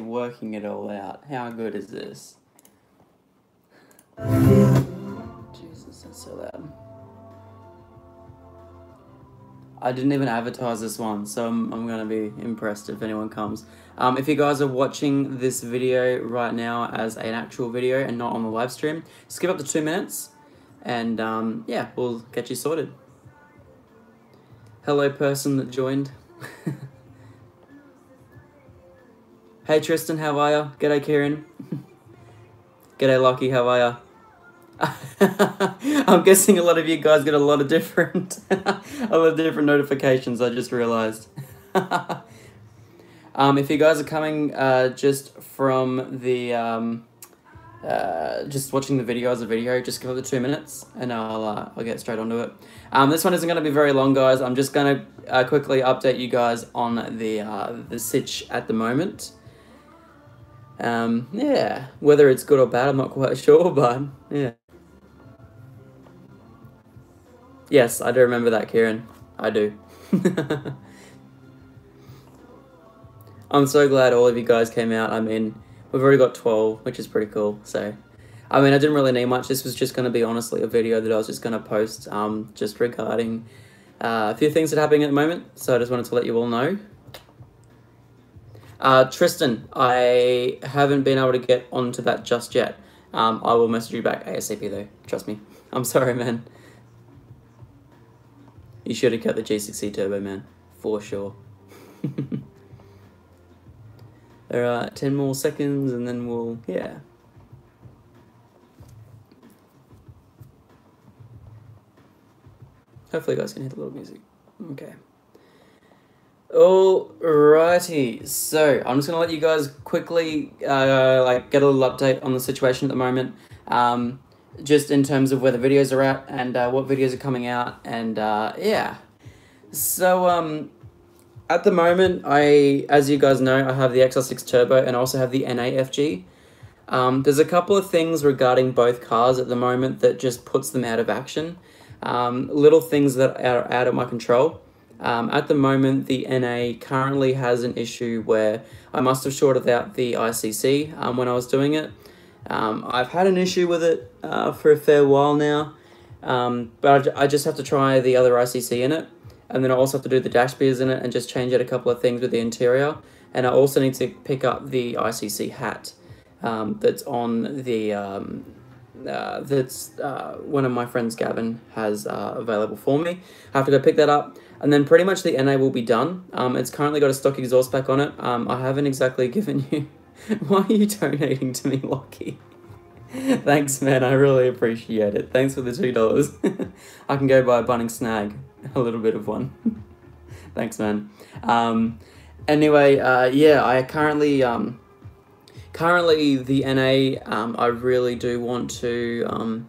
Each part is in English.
working it all out. How good is this? Jesus, that's so loud. I didn't even advertise this one, so I'm going to be impressed if anyone comes. If you guys are watching this video right now as an actual video and not on the live stream, skip up to 2 minutes and yeah, we'll get you sorted. Hello person that joined. Hey Tristan, how are ya? G'day Kieran. G'day Lockie, how are ya? I'm guessing a lot of you guys get a lot of different notifications, I just realized. If you guys are coming just from the just watching the video as a video, just give it the 2 minutes and I'll get straight onto it. This one isn't going to be very long, guys. I'm just going to quickly update you guys on the sitch at the moment. Yeah, whether it's good or bad, I'm not quite sure, but yeah. Yes, I do remember that, Kieran. I do. I'm so glad all of you guys came out. I mean, we've already got 12, which is pretty cool. So, I mean, I didn't really need much. This was just going to be, honestly, a video that I was just going to post just regarding a few things that are happening at the moment. So I just wanted to let you all know. Tristan, I haven't been able to get onto that just yet. I will message you back ASAP though. Trust me. I'm sorry, man. You should have kept the G6C turbo, man. For sure. Alright, 10 more seconds and then we'll, yeah. Hopefully you guys can hear the little music. Okay. Alrighty, so I'm just gonna let you guys quickly get a little update on the situation at the moment, just in terms of where the videos are at and what videos are coming out, and yeah. So at the moment, as you guys know, I have the XR6 Turbo and I also have the NAFG. There's a couple of things regarding both cars at the moment that just puts them out of action. Little things that are out of my control. At the moment, the NA currently has an issue where I must have shorted out the ICC when I was doing it. I've had an issue with it for a fair while now, but I just have to try the other ICC in it, and then I also have to do the dash beers in it and just change out a couple of things with the interior, and I also need to pick up the ICC hat that's on the one of my friends, Gavin, has available for me. I have to go pick that up, and then pretty much the NA will be done. It's currently got a stock exhaust pack on it. I haven't exactly given you... Why are you donating to me, Lockie? Thanks, man. I really appreciate it. Thanks for the $2. I can go buy a Bunnings snag. A little bit of one. Thanks, man. Anyway, yeah, I currently the NA, I really do want to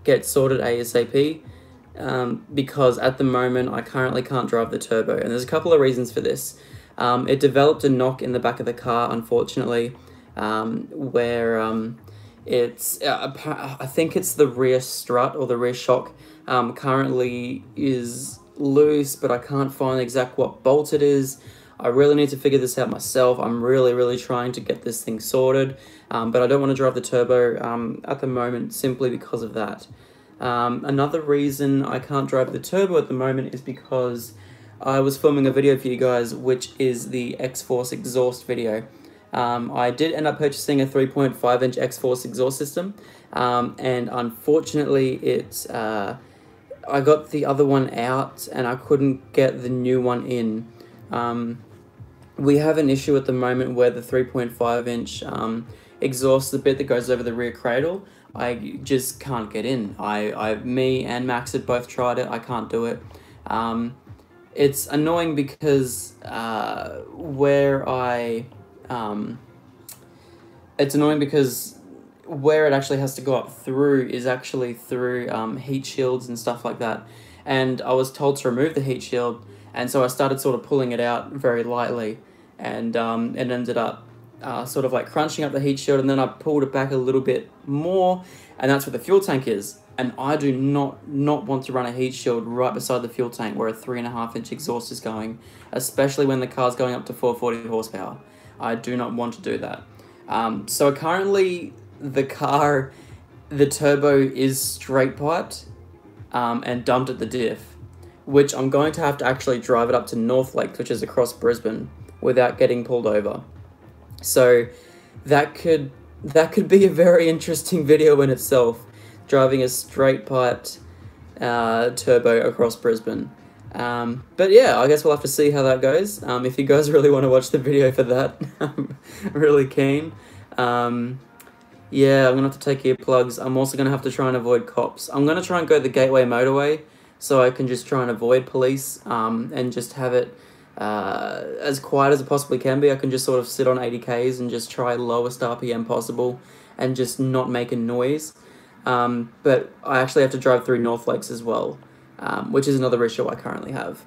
get sorted ASAP, because at the moment I currently can't drive the turbo, and there's a couple of reasons for this. It developed a knock in the back of the car, unfortunately, where it's I think it's the rear strut or the rear shock currently is loose, but I can't find exact what bolt it is. I really need to figure this out myself. I'm really trying to get this thing sorted, but I don't want to drive the turbo at the moment simply because of that. Another reason I can't drive the turbo at the moment is because I was filming a video for you guys, which is the X-Force exhaust video. I did end up purchasing a 3.5-inch X-Force exhaust system, and unfortunately I got the other one out and I couldn't get the new one in. We have an issue at the moment where the 3.5-inch exhaust, the bit that goes over the rear cradle, I just can't get in. Me and Max had both tried it. I can't do it. It's annoying because where it actually has to go up through is actually through heat shields and stuff like that. And I was told to remove the heat shield, and so I started sort of pulling it out very lightly, and it ended up sort of like crunching up the heat shield, and then I pulled it back a little bit more, and that's where the fuel tank is. And I do not want to run a heat shield right beside the fuel tank where a 3.5-inch exhaust is going, especially when the car's going up to 440 horsepower. I do not want to do that. So currently the car, the turbo is straight piped and dumped at the diff, which I'm going to have to actually drive it up to North Lake, which is across Brisbane, without getting pulled over. So that could be a very interesting video in itself, driving a straight piped turbo across Brisbane. But yeah, I guess we'll have to see how that goes. If you guys really want to watch the video for that, I'm really keen. Yeah, I'm gonna have to take earplugs. I'm also gonna have to try and avoid cops. I'm gonna try and go the Gateway Motorway so I can just try and avoid police and just have it as quiet as it possibly can be. I can just sort of sit on 80 Ks and just try lowest RPM possible and just not make a noise. But I actually have to drive through North Lakes as well, which is another issue I currently have.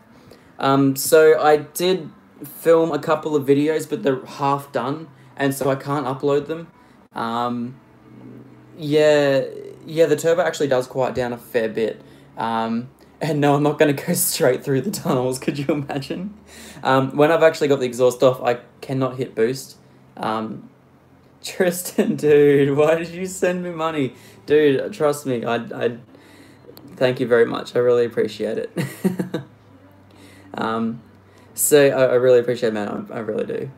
So I did film a couple of videos, but they're half done, and so I can't upload them. Yeah, the turbo actually does quiet down a fair bit. And no, I'm not going to go straight through the tunnels, could you imagine? When I've actually got the exhaust off, I cannot hit boost. Tristan, dude, why did you send me money? Dude, trust me, I thank you very much. I really appreciate it. So I really appreciate it, man. I really do.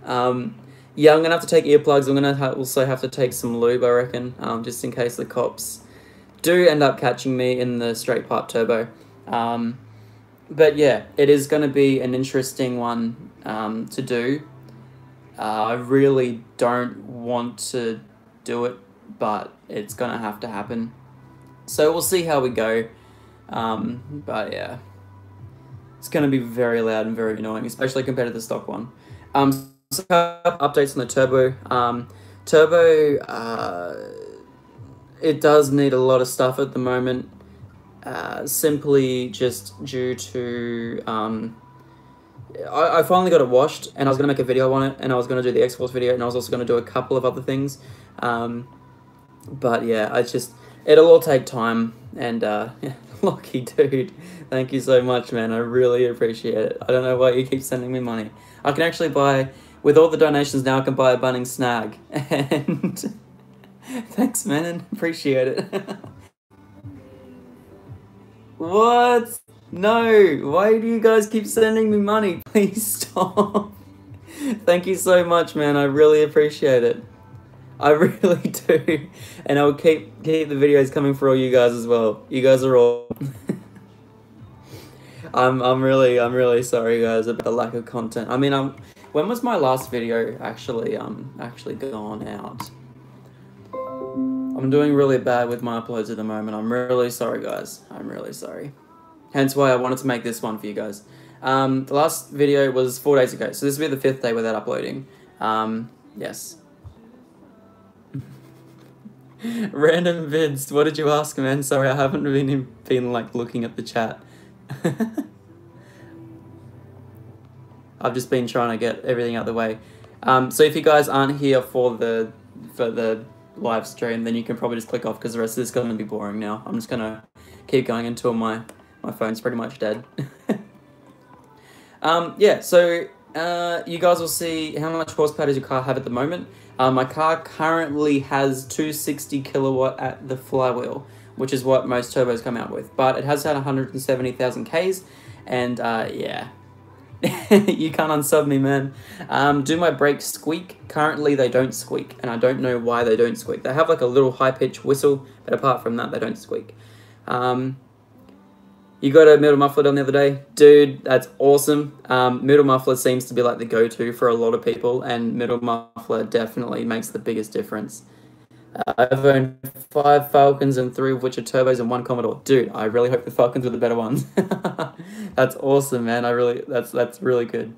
Yeah, I'm going to have to take earplugs. I'm going to also have to take some lube, I reckon, just in case the cops do end up catching me in the straight pipe turbo. But yeah, it is going to be an interesting one to do. I really don't want to do it, but it's going to have to happen. So we'll see how we go. But yeah, it's going to be very loud and very annoying, especially compared to the stock one. So updates on the turbo. It does need a lot of stuff at the moment, simply just due to I finally got it washed, and I was going to make a video on it, and I was going to do the X-Force video, and I was also going to do a couple of other things, but yeah, it'll all take time, and yeah, lucky dude, thank you so much, man. I really appreciate it. I don't know why you keep sending me money. I can actually buy, with all the donations now, I can buy a Bunnings snag, and thanks, man, appreciate it. What? No, why do you guys keep sending me money? Please stop. Thank you so much, man, I really appreciate it. I really do, and I'll keep the videos coming for all you guys as well. You guys are all. I'm really sorry, guys, about the lack of content. I mean, when was my last video actually gone out? I'm doing really bad with my uploads at the moment. I'm really sorry, guys. I'm really sorry. Hence why I wanted to make this one for you guys. The last video was 4 days ago, so this will be the 5th day without uploading. Yes. Random vids. What did you ask, man? Sorry, I haven't been like looking at the chat. I've just been trying to get everything out of the way. So if you guys aren't here for the live stream, then you can probably just click off, because the rest of this is going to be boring now. I'm just going to keep going until my phone's pretty much dead. Yeah, so you guys will see how much horsepower does your car have at the moment. My car currently has 260 kilowatt at the flywheel, which is what most turbos come out with. But it has had 170,000 Ks, and yeah. You can't unsub me, man. Do my brakes squeak? Currently, they don't squeak, and I don't know why they don't squeak. They have like a little high-pitched whistle, but apart from that, they don't squeak. You got a middle muffler done the other day? Dude, that's awesome. Middle muffler seems to be like the go-to for a lot of people, and middle muffler definitely makes the biggest difference. I've owned 5 Falcons, and 3 of which are turbos and 1 Commodore. Dude, I really hope the Falcons are the better ones. That's awesome, man. That's really good.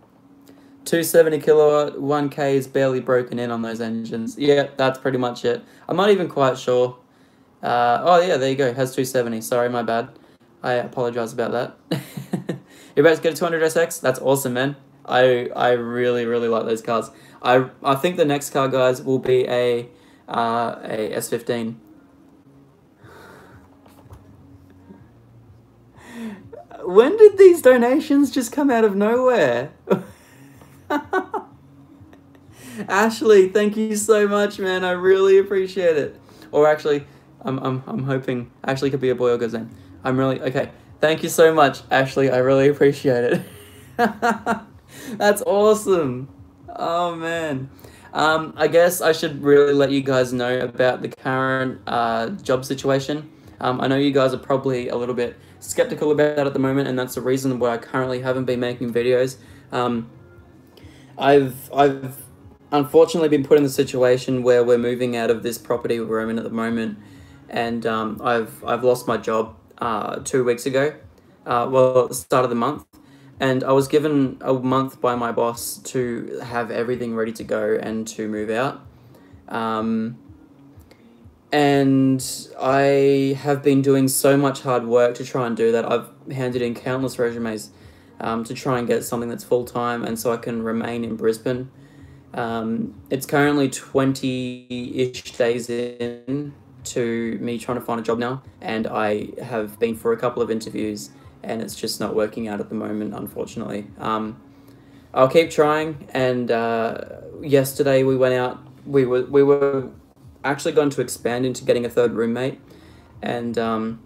270 kilowatt, 1K is barely broken in on those engines. Yeah, that's pretty much it. I'm not even quite sure. Oh yeah, there you go. It has 270. Sorry, my bad. I apologize about that. You're about to get a 200 SX? That's awesome, man. I really like those cars. I think the next car, guys, will be a S15. When did these donations just come out of nowhere? Ashley, thank you so much, man. I really appreciate it. Or actually, I'm hoping Ashley could be a boy or girl's name. I'm really okay. Thank you so much, Ashley. I really appreciate it. That's awesome. Oh man. I guess I should really let you guys know about the current job situation. I know you guys are probably a little bit skeptical about that at the moment, and that's the reason why I currently haven't been making videos. I've unfortunately been put in the situation where we're moving out of this property we're in at the moment, and I've lost my job 2 weeks ago, well, at the start of the month, and I was given a month by my boss to have everything ready to go and to move out. And I have been doing so much hard work to try and do that. I've handed in countless resumes to try and get something that's full-time and so I can remain in Brisbane. It's currently 20-ish days in to me trying to find a job now, and I have been for a couple of interviews and it's just not working out at the moment, unfortunately. I'll keep trying, and yesterday we went out, we were actually going to expand into getting a third roommate, and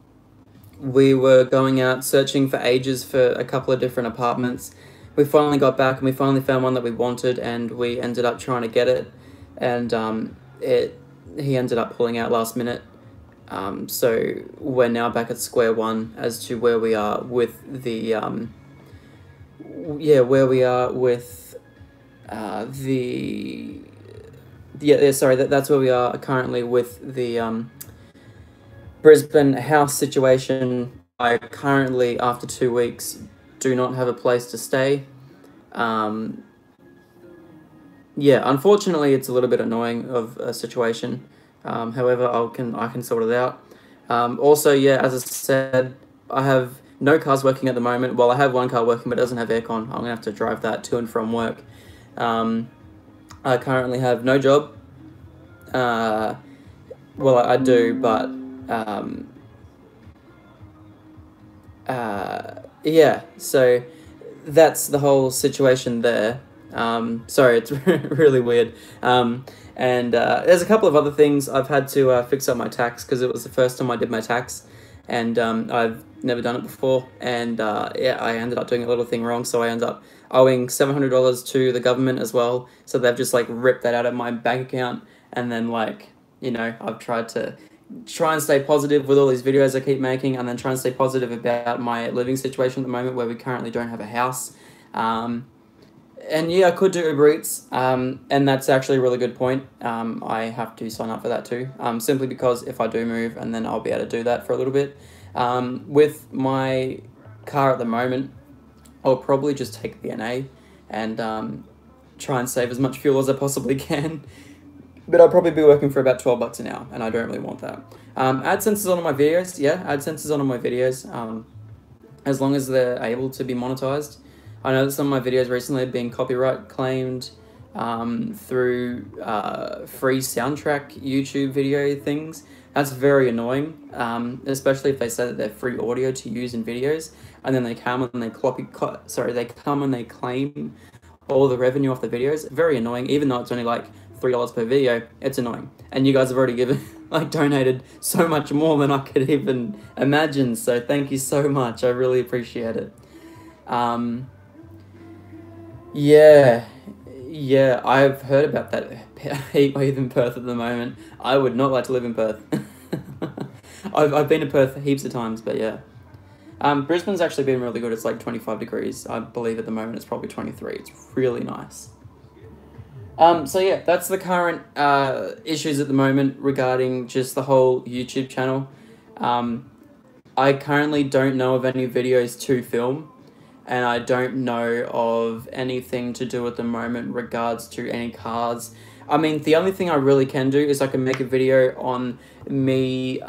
we were going out searching for ages for a couple of different apartments. We finally got back and we finally found one that we wanted, and we ended up trying to get it, and he ended up pulling out last minute. So we're now back at square one as to where we are with the that's where we are currently with the Brisbane house situation. I currently, after 2 weeks, do not have a place to stay. Yeah, unfortunately, it's a little bit annoying of a situation. However, I can sort it out. Also, yeah, as I said, I have no cars working at the moment. Well, I have one car working, but it doesn't have aircon. I'm gonna have to drive that to and from work. I currently have no job. Well, I do, but yeah. So that's the whole situation there. Sorry, it's really weird. And there's a couple of other things. I've had to fix up my tax because it was the first time I did my tax, and I've never done it before, and yeah, I ended up doing a little thing wrong, so I ended up owing $700 to the government as well. So they've just like ripped that out of my bank account, and then like, you know, I've tried to and stay positive with all these videos I keep making, and then try and stay positive about my living situation at the moment where we currently don't have a house. And yeah, I could do Uber Eats, and that's actually a really good point. I have to sign up for that too, simply because if I do move, and then I'll be able to do that for a little bit. With my car at the moment, I'll probably just take the NA and try and save as much fuel as I possibly can. But I'll probably be working for about $12 an hour, and I don't really want that. AdSense is on all my videos. Yeah, AdSense is on all my videos, as long as they're able to be monetized. I know that some of my videos recently have been copyright claimed through free soundtrack YouTube video things. That's very annoying, especially if they say that they're free audio to use in videos, and then they come and they claim all the revenue off the videos. Very annoying, even though it's only like $3 per video. It's annoying, and you guys have already donated so much more than I could even imagine. So thank you so much. I really appreciate it. Yeah, I've heard about that heat wave in Perth at the moment. I would not like to live in Perth. I've been to Perth heaps of times, but yeah. Brisbane's actually been really good. It's like 25 degrees. I believe at the moment it's probably 23. It's really nice. So yeah, that's the current issues at the moment regarding just the whole YouTube channel. I currently don't know of any videos to film, and I don't know of anything to do at the moment regards to any cars. I mean, the only thing I really can do is I can make a video on me,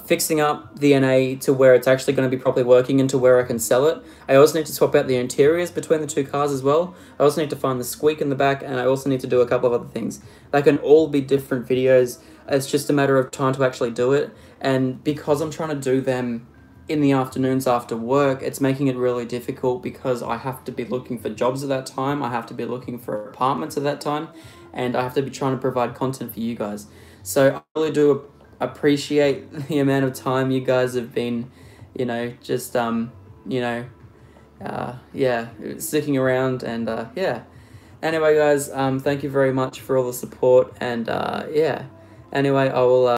fixing up the NA to where it's actually going to be properly working and to where I can sell it. I also need to swap out the interiors between the two cars as well. I also need to find the squeak in the back, and I also need to do a couple of other things. They can all be different videos. It's just a matter of time to actually do it, and because I'm trying to do them in the afternoons after work, it's making it really difficult because I have to be looking for jobs at that time. I have to be looking for apartments at that time, and I have to be trying to provide content for you guys. So I really do appreciate the amount of time you guys have been, you know, just, yeah, sticking around, and yeah. Anyway, guys, thank you very much for all the support, and yeah. Anyway, I will